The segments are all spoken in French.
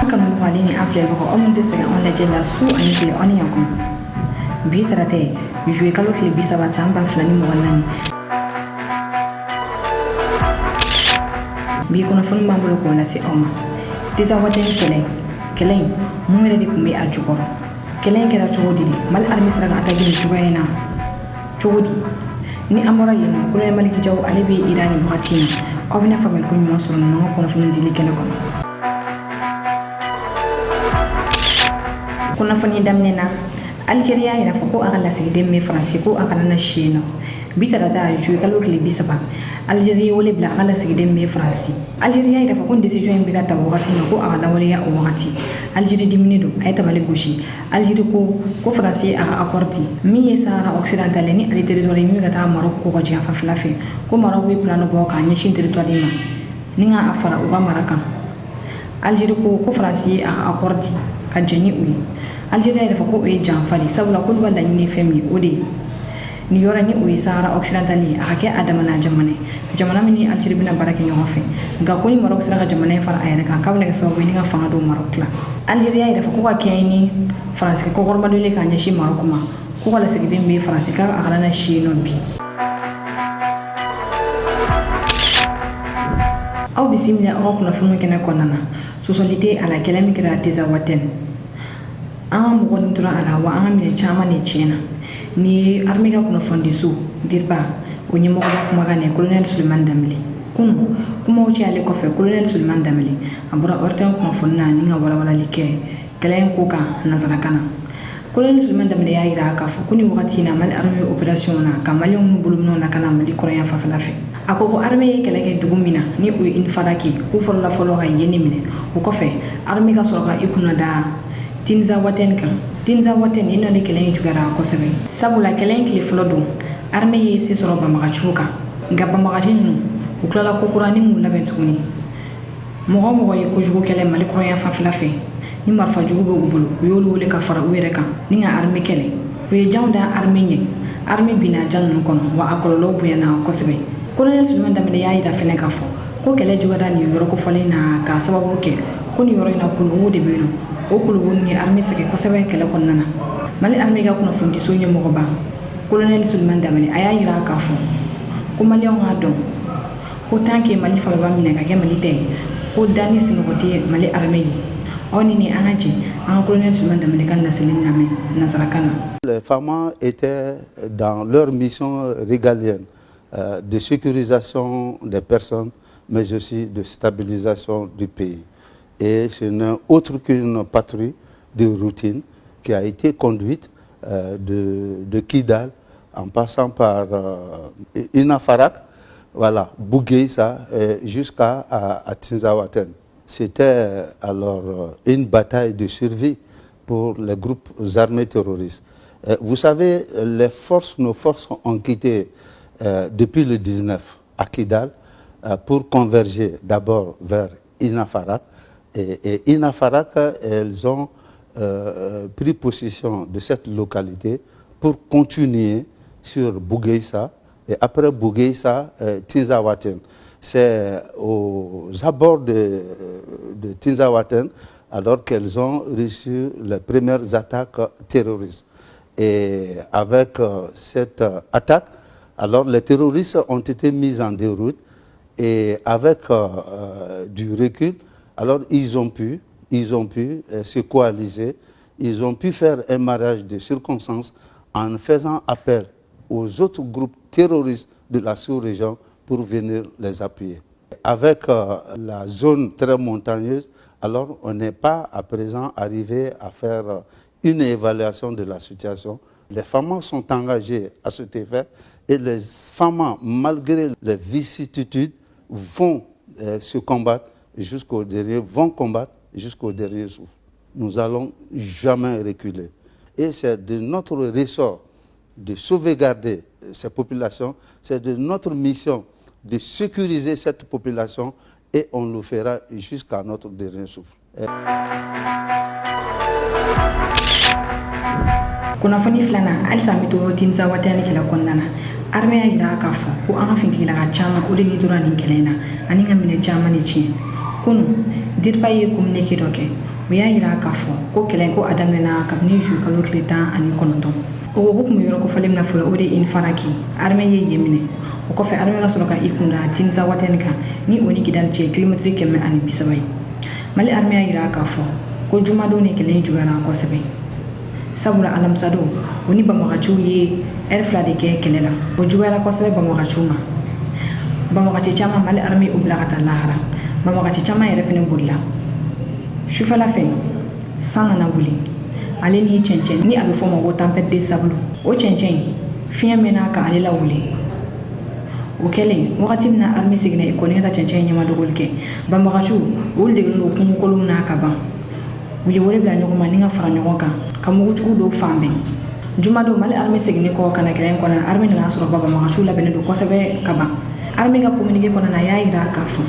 Kan mo wali ni afle ko o mun dese on la jella su ani ke on yakon bi tarate jouer kalo fili bisaba samba flani mo wallani bi kono fon mambulo ko la si oma disa waten kelen mu mere di kumbe ajukoro kelen kera chogodi mal armisra ata gini chugayena chogodi ni amora yeno ko le maliki jaw alebi irani buhatina o bina famel ko nyuma suru no kono fon dili kene kono kuna fani damnena Algeria ina foko agala sigide me France ko agala na shino bitara da ju kalo kle bisaba Algeria wole bla agala sigide me France Algeria ina foko decision bi gata wakati na ko agala wole ya o wakati Algeria diminudo ayta male goshi Algeria ko France a accordi mi Sahara occidental ni ali territoire mi gata Maroc ko ji afa flafe ko Maroc wi plano bo ka nyi territoire ma ninga afara o ba Marakan Algeria ko France a accordi ka jani uyi Algeria da fako e janfali sabula ko wala ni femi ode ni yora ni uyi Sahara occidental a hake adama na jamana mini Algeria bina barake nyo fe ga ko ni Maroc sira jamana fara ayre kan kabne ga sawo ni ga fanga do Maroc la Algeria da fako ka kayni France ko gorma dole ka nyashi Maroc ma ko wala sigide me France ka akala na shi no bi aw bisimila aw kuna funu kena konana société ala kelami kira teza waten an mo gon tura ala wa an mi chama ne chena ni armiga kuna fondisu dirba o nyimo ko kuma gane colonel Suleiman Dameli kunu kuma o chiale ko fe colonel Suleiman Dameli abura ortan ko fonna ni nga wala like kelen ko ka nazara kana colonel Suleiman Dameli ya ira ka fu kuni wakati na mal army operation na kamalion nu bulumno na kana mali korean fa falafe akoko army kelege dugumina ni o in faraki ku folla folo ga yenimne o ko fe army ka soroka ikuna da tinza waten ina ne kelen jugara ko sebe sabula kelen kle flodo arme yi se soro ba magachuka ngaba magajinu uklala ko kurani mu laben tuni mo yi ko jugo kelen mali ko ya fa flafe ni marfa jugo go bulu yolu wole ka fara were kan ni nga arme kele ku ye jawda arme nye arme bina jannu kono wa akololo bu yana ko sebe colonel Suleiman Dameli ya ida fene ka fo ko kele jugada ni yoro ko folina ka sababu ke ko ni yoro ina pulu wode bino o kulu ni armée sake ko sebe kala kon nana mali armée ga kono fonti so nyemo ko ba colonel Suleiman Dameli aya yira ka fo ko mali on adon ko tanke mali fa ba mina ga mali tay ko dani sino ko te mali armée oni ni anaji an colonel Suleiman Dameli kan la selin name nasarakana. Les femmes étaient dans leur mission régalienne de sécurisation des personnes mais aussi de stabilisation du pays. Et ce n'est autre qu'une patrouille de routine qui a été conduite de Kidal en passant par Inafarak, voilà, Bougueïsa jusqu'à Tinzawaten. C'était alors une bataille de survie pour les groupes armés terroristes. Vous savez, nos forces ont quitté depuis le 19 à Kidal pour converger d'abord vers Inafarak. Et Inafarak, elles ont pris possession de cette localité pour continuer sur Bougueïsa et après Bougueïsa, Tinzawaten. C'est aux abords de Tinzawaten alors qu'elles ont reçu les premières attaques terroristes. Et avec cette attaque, alors les terroristes ont été mis en déroute et avec du recul, alors ils ont pu se coaliser, ils ont pu faire un mariage de circonstances en faisant appel aux autres groupes terroristes de la sous-région pour venir les appuyer. Avec la zone très montagneuse, alors on n'est pas à présent arrivé à faire une évaluation de la situation. Les femmes sont engagées à cet effet et les femmes, malgré les vicissitudes, vont se combattre jusqu'au dernier, vont combattre jusqu'au dernier souffle. Nous n'allons jamais reculer. Et c'est de notre ressort de sauvegarder ces populations, c'est de notre mission de sécuriser cette population et on le fera jusqu'à notre dernier souffle. Kuna fani flana alisa mito tinza watani kila konnana armée ya yira k'a fɔ ko an ka finitigilaga caman o de ni tora nin kɛlɛ in na ani ka minɛ caman de tiɲɛ. Kunu DIRPA ye communiqué dɔ kɛ o y'a yira k'a fɔ ko kɛlɛ ko a daminɛna kabini juillet kalo tile 19. O ko kun bɛ yɔrɔ kofɔlen min na fɔlɔ o de ye Infaraki armée ye yen minɛ. O kɔfɛ armée ka sɔrɔ ka i kunda Tinzawaten kan ni o ni Kidal cɛ kilomɛtiri 130 ye. Mali armée y'a yira k'a fɔ ko jumadon ni kɛlɛ in juguyara kosɛbɛ. Sabula alamisado o ni banbagaciw ye heure 2 de kɛ kɛlɛ la. O juguyara kosɛbɛ banbagaciw ma. Banbagaci caman Mali armée o bila ka taa lahara. Banbagaci caman yɛrɛ fɛnɛ bolila. Sufɛla fɛ san nana wuli ale ni cɛncɛn ni a bɛ fɔ o ma ko tempête de sable. O cɛncɛn fiɲɛ mɛnna ka ale la wuli. O kɛlen wagati min na armée seginna i kɔ ni ka taa cɛncɛn ɲɛmadɔgɔli kɛ banbagaciw olu degelen don kungokolonw na ka ban. U ye wele bila ɲɔgɔn ma ni ka fara ɲɔgɔn kan ka mugujugu don fan bɛɛ. Jumadon Mali armée seginne kɔ ka na kɛlɛ in kɔnɔ armée nana sɔrɔ banbagaciw labɛnnen don kosɛbɛ ka ban. Armée ka communiqué kɔnɔ na y'a yira k'a fɔ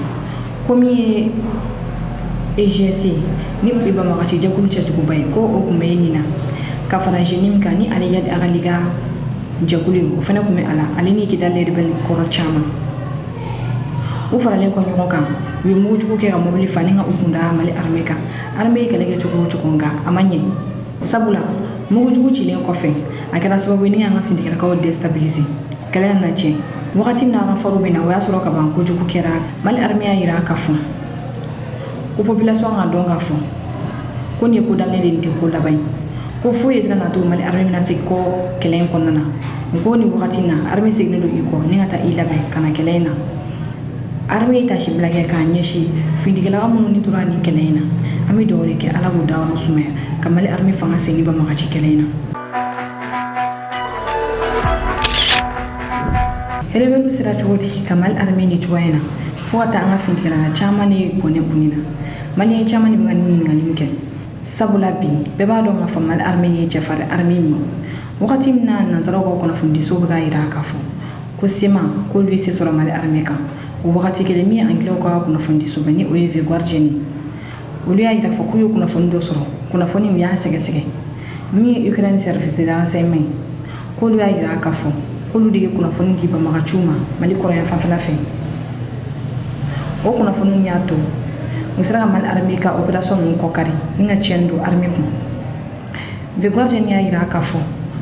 ko min ye EGC ni o ye banbagaci jɛkulu cɛjuguba ye ko o kun bɛ nin na ka fara génie min kan ni ale Yadi Agaliga jɛkulu ye o fɛnɛ kun bɛ a la ale ni Kidal rebelle kɔrɔ caman. U faralen kɔ ɲɔgɔn kan u ye mugujugu kɛ ka mobili fa ni ka u kunda Mali armée kan. Armée ye kɛlɛ kɛ cogo o cogo nka a ma ɲɛ. Sabula mugujugu cilen kɔfɛ a kɛra sababu ye ni an ka finitigilakaw déstabiliser. Kɛlɛ nana tiɲɛ. Wagati min na renfort bɛ na o y'a sɔrɔ ka ban kojugu kɛra. Mali armée y'a yira k'a fɔ ko population ka dɔn k'a fɔ ko nin ye ko daminɛ de nin tɛ ko laban ye. Ko foyi de tɛna na to Mali armée bɛna segin kɔ kɛlɛ in kɔnɔna na. U ko nin wagati in na armée seginnen don i kɔ ni ka taa i labɛn ka na kɛlɛ in na. Armée ye tasi bila kɛ k'a ɲɛsin finitigilaga minnu ni tora nin kɛlɛ in na. An bɛ dugawu de kɛ Ala k'u dayɔrɔ sumaya ka Mali armée fanga segin banbagaci kɛlɛ in na. Rebelle sera cogo di ka Mali armée ni cogoya in na fo ka taa an ka finitigilaga caman de bɔnɛ kunni na. Maliyɛn caman de bɛ ka nin ɲininkali kɛ. Sabula bi bɛɛ b'a dɔn k'a fɔ Mali armée ye cɛfarin armée min ye. Wagati min na nansaraw ka kunnafonidiso bɛ k'a yira k'a fɔ ko SEMA k'olu ye se sɔrɔ Mali armée kan. O wagati kelen min ye anglais ka kunnafonidiso bɛ ni o ye The Guardian. Olu y'a yira fɔ k'u ye kunnafoni dɔ sɔrɔ kunnafoni u y'a sɛgɛsɛgɛ min ye Ukraine service de renseignement k'olu y'a yira k'a fɔ k'olu de ye kunnafoni di banbagaciw ma Mali kɔrɔyan fanfɛla fɛ. O kunnafoni y'a to u sera ka Mali armée ka opération ninnu kɔkari ni ka tiɲɛni don armée kun. The Guardian y'a yira k'a fɔ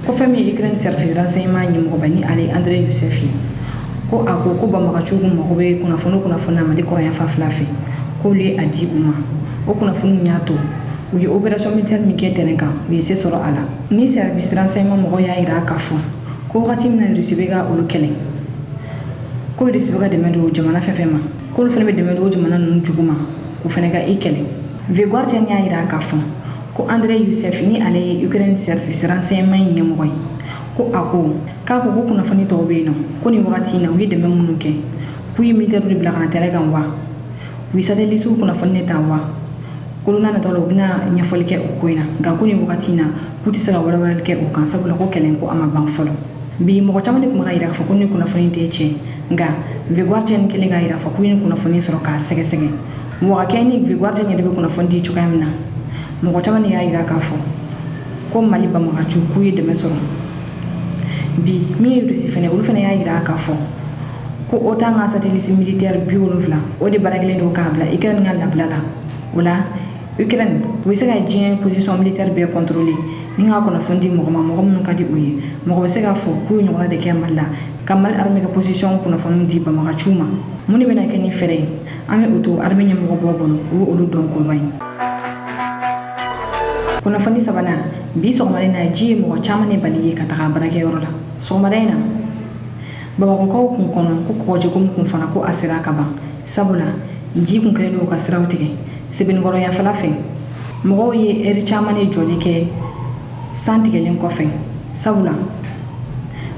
ko fɛn min ye Ukraine service de renseignement ɲɛmɔgɔba ni ale Andrei Youssef ye ko a ko banbagaciw kun mago bɛ kunnafoni na Mali kɔrɔyan fanfɛla fɛ k'olu ye a di u ma. O kunnafoni y'a to u ye opération militaire min kɛ terrain kan u ye se sɔrɔ a la. Ni service renseignement mɔgɔw y'a yira k'a fɔ ko wagati min na Russie bɛ ka olu kɛlɛ ko Russie bɛ ka dɛmɛ don jamana fɛn fɛn ma k'olu fɛnɛ bɛ dɛmɛ don jamana ninnu jugu ma k'u fɛnɛ ka i kɛlɛ. The Guardian y'a yira k'a fɔ ko Andrei Youssef ni ale ye Ukraine service renseignement ɲɛmɔgɔ ye ko a ko k'a ko kunnafoni tɔw bɛ yen nɔ ko nin wagati in na u ye dɛmɛ minnu kɛ k'u ye militaire de bila ka na terrain kan wa u ye satellite kunnafoni de ta wa k'olu n'a nataw la u bɛna ɲɛfɔli kɛ o ko in na nka ko nin wagati in na k'u tɛ se ka walawalali kɛ o kan sabula ko kɛlɛ ko a ma ban fɔlɔ. Bi mɔgɔ caman de tun bɛ ka yira k'a fɔ ko nin kunnafoni tɛ tiɲɛ nka The Guardian kelen k'a yira k'a fɔ k'u ye nin kunnafoni sɔrɔ k'a sɛgɛsɛgɛ. Mɔgɔ kɛ ni The Guardian yɛrɛ bɛ kunnafoni di cogoya min na mɔgɔ caman de y'a yira k'a fɔ ko Mali banbagaciw k'u ye dɛmɛ sɔrɔ. Bi min ye Russie fɛnɛ olu fɛnɛ y'a yira k'a fɔ ko OTAN ka satellite militaire 70 o de baaragɛlen don k'a bila Ukraine ka labila la. O la Ukraine u bɛ se ka diɲɛ position militaire bɛɛ contrôler ni ka kunnafoni di mɔgɔ ma mɔgɔ minnu ka di u ye mɔgɔ bɛ se k'a fɔ k'u ye ɲɔgɔnna de kɛ Mali la ka Mali armée ka position kunnafoni di banbagaciw ma. Mun de bɛna kɛ ni fɛɛrɛ ye an bɛ o to armée ɲɛmɔgɔ bɔ bolo u ye olu dɔn ko ban ye. Kunnafoni sabanan bi sɔgɔmada na ji ye mɔgɔ caman de bali ye ka taga baarakɛyɔrɔ la. Sɔgɔmada in na Bamakɔkaw kun kɔnɔ ko kɔgɔjiko min kun fana ko a sera ka ban sabula ji kun kɛlen don ka siraw tigɛ. Sebenikɔrɔ yanfɛla fɛ mɔgɔw ye heure caman de jɔli kɛ san tigɛlen kɔfɛ sabula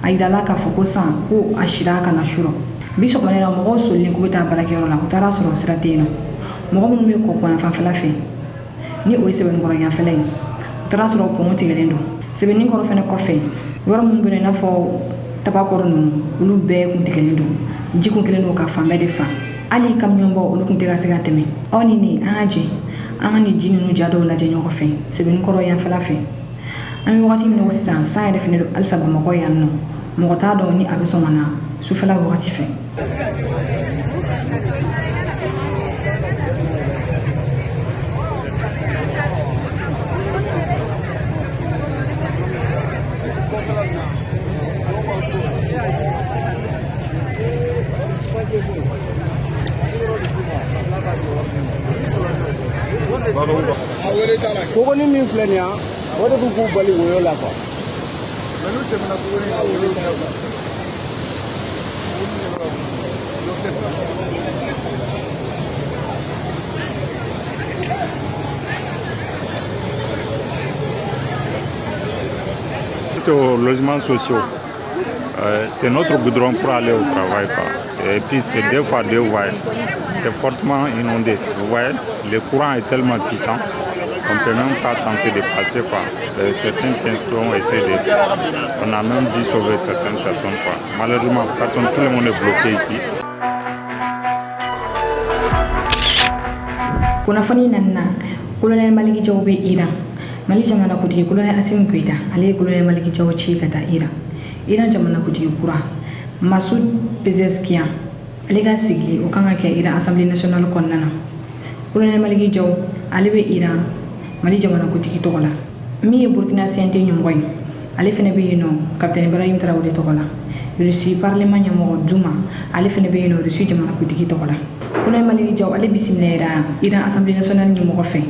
a yirala k'a fɔ ko san ko a sira ka na surɔ. Bi sɔgɔmada na mɔgɔw solilen k'u bɛ taa baarakɛyɔrɔ la u taara sɔrɔ sira tɛ yen nɔ. Mɔgɔ minnu bɛ kɔkɔ yanfanfɛla fɛ ni o ye Sebenikɔrɔ yanfɛla ye u taara sɔrɔ pont tigɛlen don. Sebenikɔrɔ fɛnɛ kɔfɛ yɔrɔ minnu bɛ i n'a fɔ tabakɔrɔ ninnu olu bɛɛ kun tigɛlen don ji kun kɛlen don ka fan bɛɛ de fa. Hali kamiyɔnbaw olu kun tɛ ka se ka tɛmɛ. Aw ni ne an ka jɛ an ka nin ji ninnu ja dɔw lajɛ ɲɔgɔn fɛ Sebenikɔrɔ yanfɛla fɛ. An bɛ wagati min na sisan san yɛrɛ fɛnɛ don halisa Bamakɔ yan nɔ mɔgɔ t'a dɔn ni a bɛ sɔn ka na sufɛla wagati fɛ. Kogoni min filɛ nin ye o de b'u k'u bali woyo la quoi. C'est aux logements sociaux. C'est notre goudron pour aller au travail. Et puis c'est deux fois deux voies. C'est fortement inondé. Vous voyez, le courant est tellement puissant qu'on ne peut même pas tenter de passer. Certains ont essayé de... On a même dû sauver certaines personnes. Malheureusement, tout le monde est bloqué ici. Kunnafoni nanna colonel Maliki Jaw be Iran. Mali jamana kutigi colonel Assimi Goïta ale colonel Maliki Jaw ci kata Iran. Iran jamana kutigi kura Masoud Pezeshkian ale ka sigili o kan ka kɛ Iran Assemblée nationale kɔnɔna na. Colonel Maliki Jaw ale be Iran Mali jamana kutigi tɔgɔ la. Min ye Burkina CNT ɲɛmɔgɔ ye ale fɛnɛ be yen nɔ Capitaine Ibrahim Traoré tɔgɔ la. Russie parlement ɲɛmɔgɔ Duma ale fɛnɛ be yen nɔ Russie jamana kutigi tɔgɔ la. Colonel Maliki Jaw ale bisimila Iran Assemblée nationale ɲɛmɔgɔ fɛ.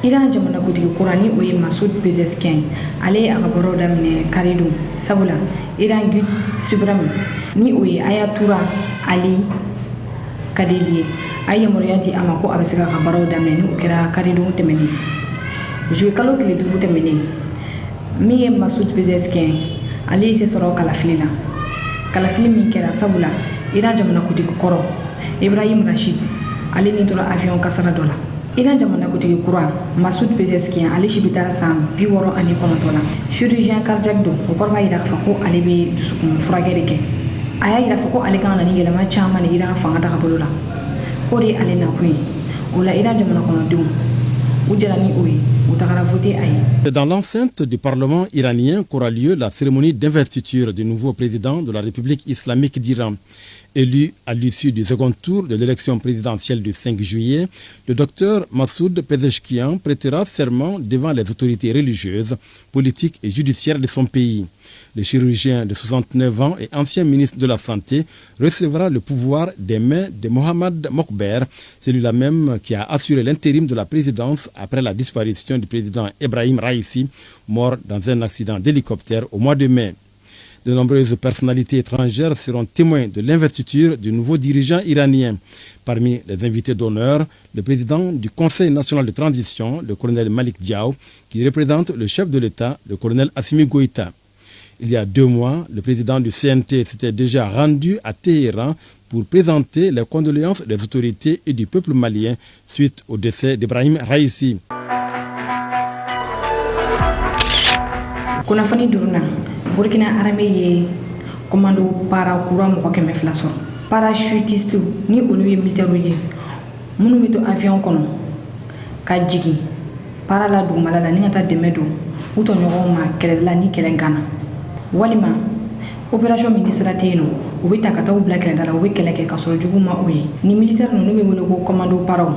Iran jamana kutigi kurani o ye Masoud Pezeshkian ale a ka baaraw daminɛ Karidun sabula Iran Guide Suprême ni o ye Ayatollah Ali Khamenei a ye yamaruya di a ma ko a bɛ se ka baaraw daminɛ ni o kɛra Karidun tɛmɛnen. Juillet kalo tile 5 tɛmɛnen min ye Masoud Pezeshkian ale ye se sɔrɔ kalafili la. Kalafili min kɛra sabula Iran jamana kutigi kɔrɔ Ibrahim Rachid ale ni tora avion kasara dɔ la. Iran jamana kutigi kura Masoud Pezeshkian ale si bɛ taa san 69 la. Chirurgien cardiaque don o kɔrɔ b'a yira k'a fɔ ko ale bɛ dusukun furakɛ de kɛ. A y'a yira fɔ ko ale kan ka na ni yɛlɛma caman de Iran fanga tagabolo la. K'o de ye ale nakun ye. O la Iran jamana kɔnɔdenw u jɛra ni o ye. C'est dans l'enceinte du Parlement iranien qu'aura lieu la cérémonie d'investiture du nouveau président de la République islamique d'Iran. Élu à l'issue du second tour de l'élection présidentielle du 5 juillet, le docteur Masoud Pezeshkian prêtera serment devant les autorités religieuses, politiques et judiciaires de son pays. Le chirurgien de 69 ans et ancien ministre de la Santé recevra le pouvoir des mains de Mohamed Mokber, celui-là même qui a assuré l'intérim de la présidence après la disparition du président Ebrahim Raïssi, mort dans un accident d'hélicoptère au mois de mai. De nombreuses personnalités étrangères seront témoins de l'investiture du nouveau dirigeant iranien. Parmi les invités d'honneur, le président du Conseil national de transition, le colonel Malik Diaw, qui représente le chef de l'État, le colonel Assimi Goïta. Il y a 2 mois, le président du CNT s'était déjà rendu à Téhéran pour présenter les condoléances des autorités et du peuple malien suite au décès d'Ebrahim Raïssi. Kunnafoni duruna Burkina armée ye commando para kura mɔgɔ 200 sɔrɔ. Parachutiste ni olu ye militaire ye minnu bɛ to avion kɔnɔ ka jigin para la dugumala la ni ka taa dɛmɛ don u tɔɲɔgɔnw ma kɛlɛli la ni kɛlɛ ganna. Walima opération ministère tɛ yen nɔ u bɛ ta ka taa u bila kɛlɛda la u bɛ kɛlɛ kɛ ka sɔrɔ jugu ma o ye. Ni militaire ninnu bɛ wele ko commando paraw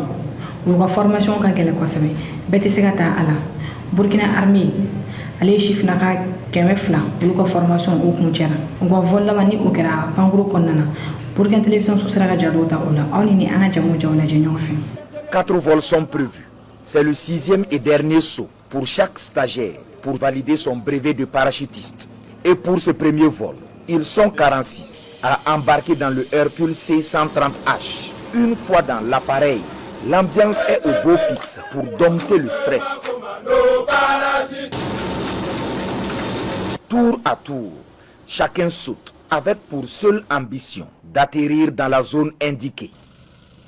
olu ka formation ka gɛlɛn kosɛbɛ bɛɛ tɛ se ka taa a la. Burkina armée ale ye sifina ka 200 olu ka formation o kun cɛra. U ka vol laban ni o kɛra pankuru kɔnɔna na. Burkina télévision so sera ka jaabiw ta o la aw ni an ka jamu jaw lajɛ ɲɔgɔn fɛ. 4 vols sont prévus. C'est le 6e et dernier saut pour chaque stagiaire pour valider son brevet de parachutiste. Et pour ce premier vol, ils sont 46 à embarquer dans le Hercule C-130H. Une fois dans l'appareil, l'ambiance est au beau fixe pour dompter le stress. Tour à tour, chacun saute avec pour seule ambition d'atterrir dans la zone indiquée.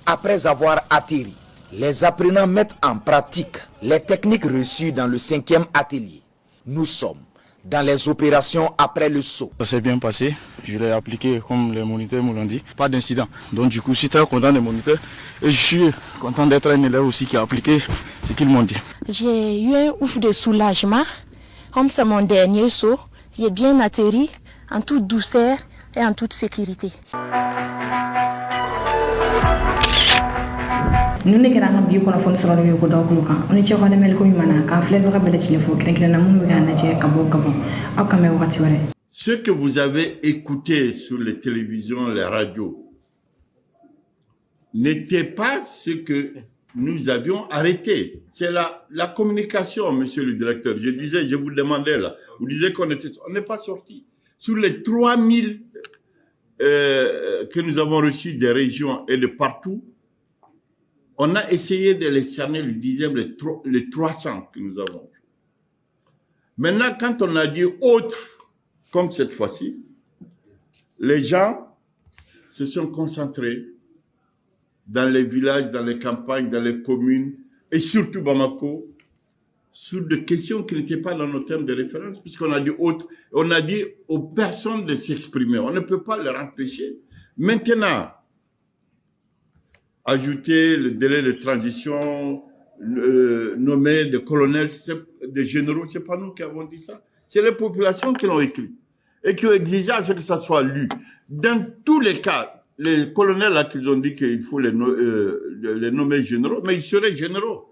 Après avoir atterri, les apprenants mettent en pratique les techniques reçues dans le 5e atelier. Nous sommes dans les opérations après le saut. Ça s'est bien passé, je l'ai appliqué comme les moniteurs me l'ont dit, pas d'incident. Donc du coup, je suis très content des moniteurs et je suis content d'être un élève aussi qui a appliqué ce qu'ils m'ont dit. J'ai eu un ouf de soulagement, comme c'est mon dernier saut, j'ai bien atterri en toute douceur et en toute sécurité. Nous ne pouvons pas qu'on fasse sur le lieu de l'Okuloka. On est sur le mel comme mana, quand fleur de rabelle de faut que quelqu'un n'a pas kabo. Ce que vous avez écouté sur les télévisions, les radios, n'était pas ce que nous avions arrêté. C'est la communication, monsieur le directeur. Je vous demandais là, vous disiez on n'est pas sorti. Sur les 3000 que nous avons reçus des régions et de partout, on a essayé de les cerner, le dixième, les 300 que nous avons. Maintenant, quand on a dit autre, comme cette fois-ci, les gens se sont concentrés dans les villages, dans les campagnes, dans les communes, et surtout Bamako, sur des questions qui n'étaient pas dans nos termes de référence, puisqu'on a dit autre, on a dit aux personnes de s'exprimer. On ne peut pas leur empêcher. Maintenant, ajouter le délai de transition, nommer des colonels, des généraux, c'est pas nous qui avons dit ça. C'est les populations qui l'ont écrit et qui ont exigé à ce que ça soit lu. Dans tous les cas, les colonels là qu'ils ont dit qu'il faut les nommer généraux, mais ils seraient généraux.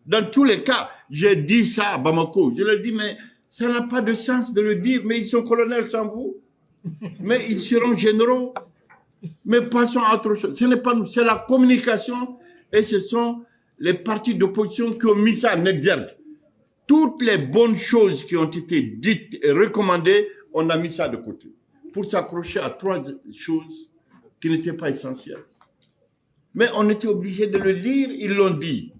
Dans tous les cas, j'ai dit ça à Bamako. Je leur dis, mais ça n'a pas de sens de le dire, mais ils sont colonels sans vous. Mais ils seront généraux. Mais passons à autre chose. Ce n'est pas nous, c'est la communication et ce sont les partis d'opposition qui ont mis ça en exergue. Toutes les bonnes choses qui ont été dites et recommandées, on a mis ça de côté. Pour s'accrocher à 3 choses qui n'étaient pas essentielles. Mais on était obligé de le lire, ils l'ont dit.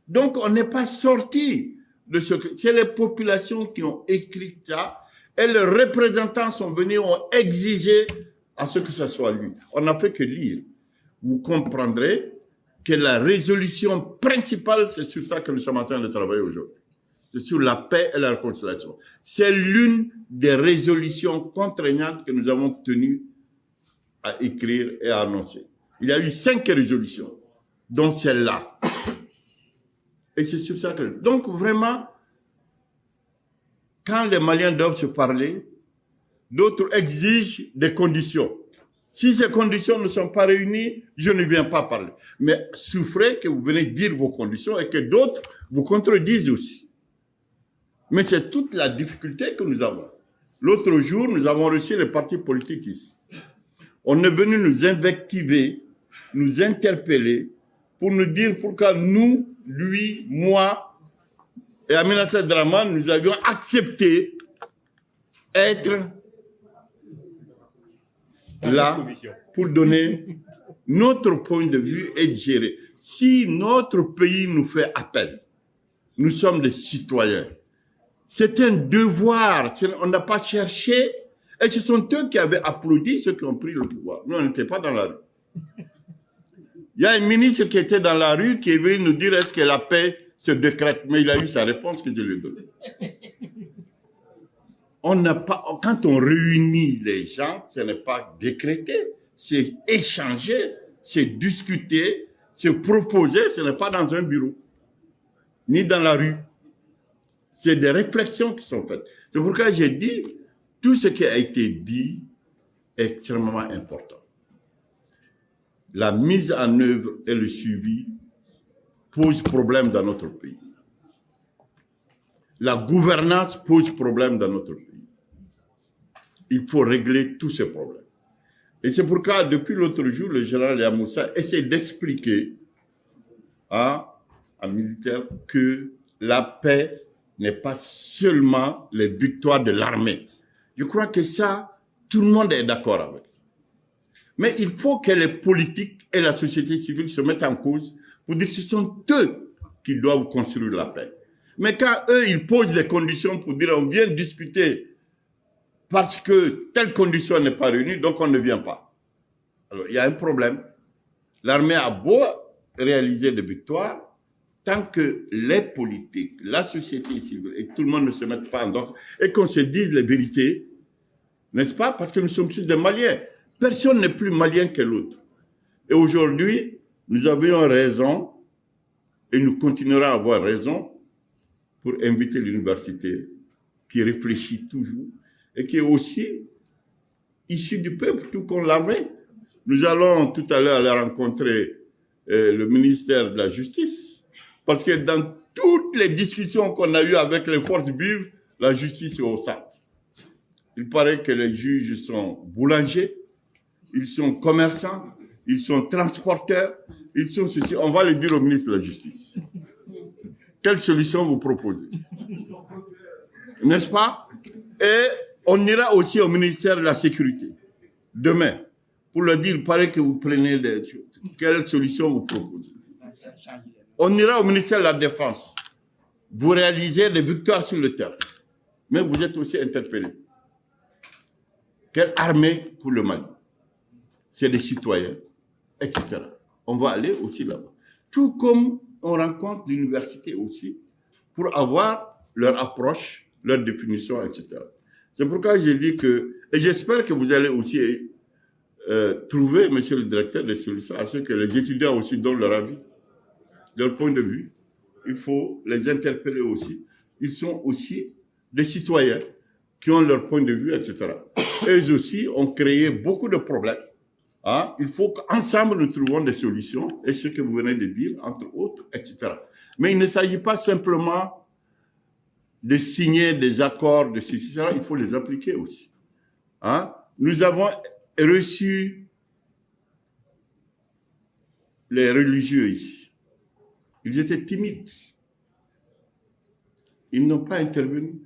Donc on n'est pas sorti de ce que... C'est les populations qui ont écrit ça et les représentants sont venus, ont exigé à ce que ça soit lu. On n'a fait que lire. Vous comprendrez que la résolution principale, c'est sur ça que nous sommes en train de travailler aujourd'hui. C'est sur la paix et la réconciliation. C'est l'une des résolutions contraignantes que nous avons tenu à écrire et à annoncer. Il y a eu 5 résolutions, dont celle-là. Et c'est sur ça que... Donc vraiment, quand les Maliens doivent se parler, d'autres exigent des conditions. Si ces conditions ne sont pas réunies, je ne viens pas parler. Mais souffrez que vous venez dire vos conditions et que d'autres vous contredisent aussi. Mais c'est toute la difficulté que nous avons. L'autre jour, nous avons reçu les partis politiques ici. On est venu nous invectiver, nous interpeller, pour nous dire pourquoi nous, lui, moi et Aminata Draman, nous avions accepté être là pour donner notre point de vue et gérer. Si notre pays nous fait appel, nous sommes des citoyens. C'est un devoir. On n'a pas cherché. Et ce sont eux qui avaient applaudi ceux qui ont pris le pouvoir. Nous, on n'était pas dans la rue. Il y a un ministre qui était dans la rue qui est venu nous dire est-ce que la paix se décrète. Mais il a eu sa réponse que je lui ai donnée. On n'a pas, quand on réunit les gens, ce n'est pas décréter, c'est échanger, c'est discuter, c'est proposer, ce n'est pas dans un bureau, ni dans la rue. C'est des réflexions qui sont faites. C'est pourquoi j'ai dit, tout ce qui a été dit est extrêmement important. La mise en œuvre et le suivi posent problème dans notre pays. La gouvernance pose problème dans notre pays. Il faut régler tous ces problèmes. Et c'est pourquoi, depuis l'autre jour, le général Yamoussa essaie d'expliquer à un militaire que la paix n'est pas seulement les victoires de l'armée. Je crois que ça, tout le monde est d'accord avec ça. Mais il faut que les politiques et la société civile se mettent en cause pour dire que ce sont eux qui doivent construire la paix. Mais quand eux, ils posent les conditions pour dire on vient discuter parce que telle condition n'est pas réunie, donc on ne vient pas. Alors, il y a un problème. L'armée a beau réaliser des victoires, tant que les politiques, la société civile et tout le monde ne se mettent pas en ordre et qu'on se dise les vérités, n'est-ce pas? Parce que nous sommes tous des Maliens. Personne n'est plus malien que l'autre. Et aujourd'hui, nous avions raison et nous continuerons à avoir raison pour inviter l'université qui réfléchit toujours et qui est aussi issus du peuple, tout qu'on l'avait. Nous allons tout à l'heure aller rencontrer le ministère de la Justice, parce que dans toutes les discussions qu'on a eues avec les forces vives, la justice est au centre. Il paraît que les juges sont boulangers, ils sont commerçants, ils sont transporteurs, ils sont ceci. On va le dire au ministre de la Justice. Quelle solution vous proposez? N'est-ce pas? Et on ira aussi au ministère de la Sécurité, demain, pour leur dire, il paraît que vous prenez des choses. Quelle solution vous proposez? On ira au ministère de la Défense. Vous réalisez des victoires sur le terrain. Mais vous êtes aussi interpellés. Quelle armée pour le Mali? C'est des citoyens, etc. On va aller aussi là-bas. Tout comme on rencontre l'université aussi, pour avoir leur approche, leur définition, etc. C'est pourquoi j'ai dit que, et j'espère que vous allez aussi trouver, monsieur le directeur, des solutions à ce que les étudiants aussi donnent leur avis, leur point de vue. Il faut les interpeller aussi. Ils sont aussi des citoyens qui ont leur point de vue, etc. Eux aussi ont créé beaucoup de problèmes. Hein? Il faut qu'ensemble nous trouvions des solutions, et ce que vous venez de dire, entre autres, etc. Mais il ne s'agit pas simplement de signer des accords, de ceci, cela, il faut les appliquer aussi. Hein? Nous avons reçu les religieux ici. Ils étaient timides. Ils n'ont pas intervenu.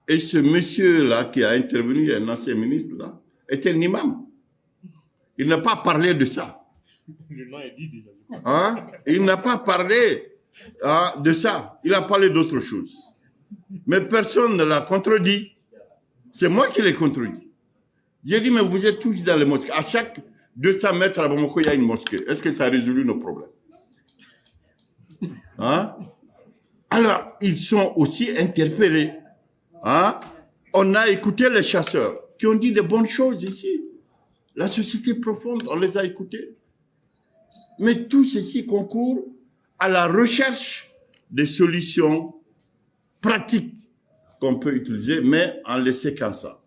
Et ce monsieur-là qui a intervenu, un ancien ministre, là, était un imam. Il n'a pas parlé de ça. Le nom est dit déjà. Hein? Il n'a pas parlé de ça. Il a parlé d'autre chose. Mais personne ne l'a contredit. C'est moi qui l'ai contredit. J'ai dit, mais vous êtes tous dans les mosquées. À chaque 200 mètres à Bamako, il y a une mosquée. Est-ce que ça a résolu nos problèmes? Hein? Alors, ils sont aussi interpellés. Hein? On a écouté les chasseurs qui ont dit de bonnes choses ici. La société profonde, on les a écoutés. Mais tout ceci concourt à la recherche des solutions pratiques qu'on peut utiliser, mais en les séquençant.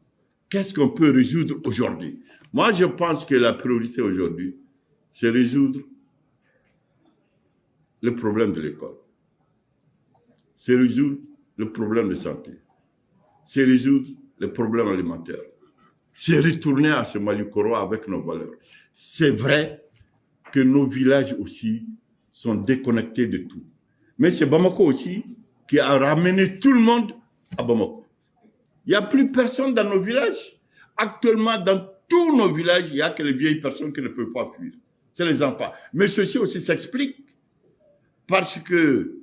Qu'est-ce qu'on peut résoudre aujourd'hui? Moi, je pense que la priorité aujourd'hui, c'est résoudre le problème de l'école. C'est résoudre le problème de santé. C'est résoudre le problème alimentaire. C'est retourner à ce Mali-Koro avec nos valeurs. C'est vrai que nos villages aussi sont déconnectés de tout. Mais c'est Bamako aussi qui a ramené tout le monde à Bamako. Il n'y a plus personne dans nos villages. Actuellement, dans tous nos villages, il n'y a que les vieilles personnes qui ne peuvent pas fuir. C'est les enfants. Mais ceci aussi s'explique parce que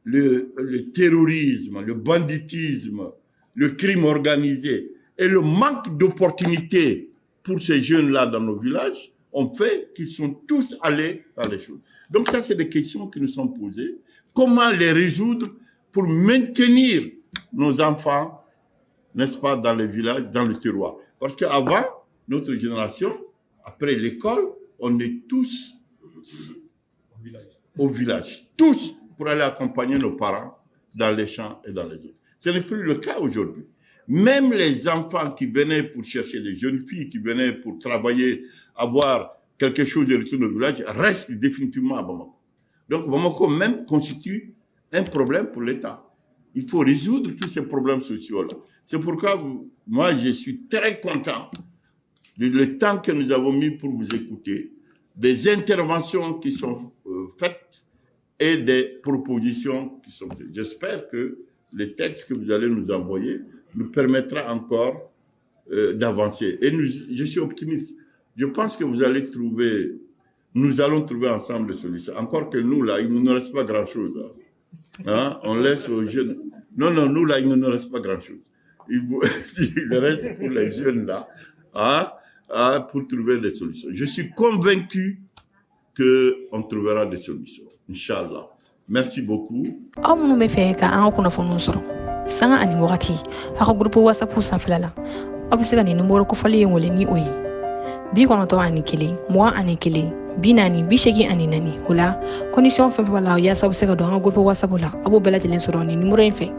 le terrorisme, le banditisme, le crime organisé et le manque d'opportunités pour ces jeunes-là dans nos villages ont fait qu'ils sont tous allés dans les choses. Donc ça, c'est des questions qui nous sont posées. Comment les résoudre pour maintenir nos enfants, n'est-ce pas, dans les villages, dans le terroir? Parce qu'avant, notre génération, après l'école, on est tous au village. Tous pour aller accompagner nos parents dans les champs et dans les autres. Ce n'est plus le cas aujourd'hui. Même les enfants qui venaient pour chercher les jeunes filles, qui venaient pour travailler, avoir quelque chose de retour au village, restent définitivement à Bamako. Donc Bamako même constitue un problème pour l'État. Il faut résoudre tous ces problèmes sociaux-là. C'est pourquoi moi, je suis très content du temps que nous avons mis pour vous écouter, des interventions qui sont faites et des propositions qui sont faites. J'espère que les textes que vous allez nous envoyer nous permettra encore d'avancer. Et je suis optimiste. Je pense que vous allez trouver, nous allons trouver ensemble des solutions. Encore que nous, là, il ne nous reste pas grand-chose. Hein? On laisse aux jeunes. Non, nous, là, il ne nous reste pas grand-chose. Il reste pour les jeunes, là, pour trouver des solutions. Je suis convaincu qu'on trouvera des solutions. Inch'Allah. Merci beaucoup. Sanga ani wakati haka groupe WhatsApp sanfɛla aw bɛ se ka nin numéro kofɔlen wele ni o ye 99 41 40 84 o la condition fɛn fɛn b'a la yaasa aw bɛ se ka don an ka groupe WhatsApp la a b'o bɛɛ lajɛlen sɔrɔ nin numéro in fɛ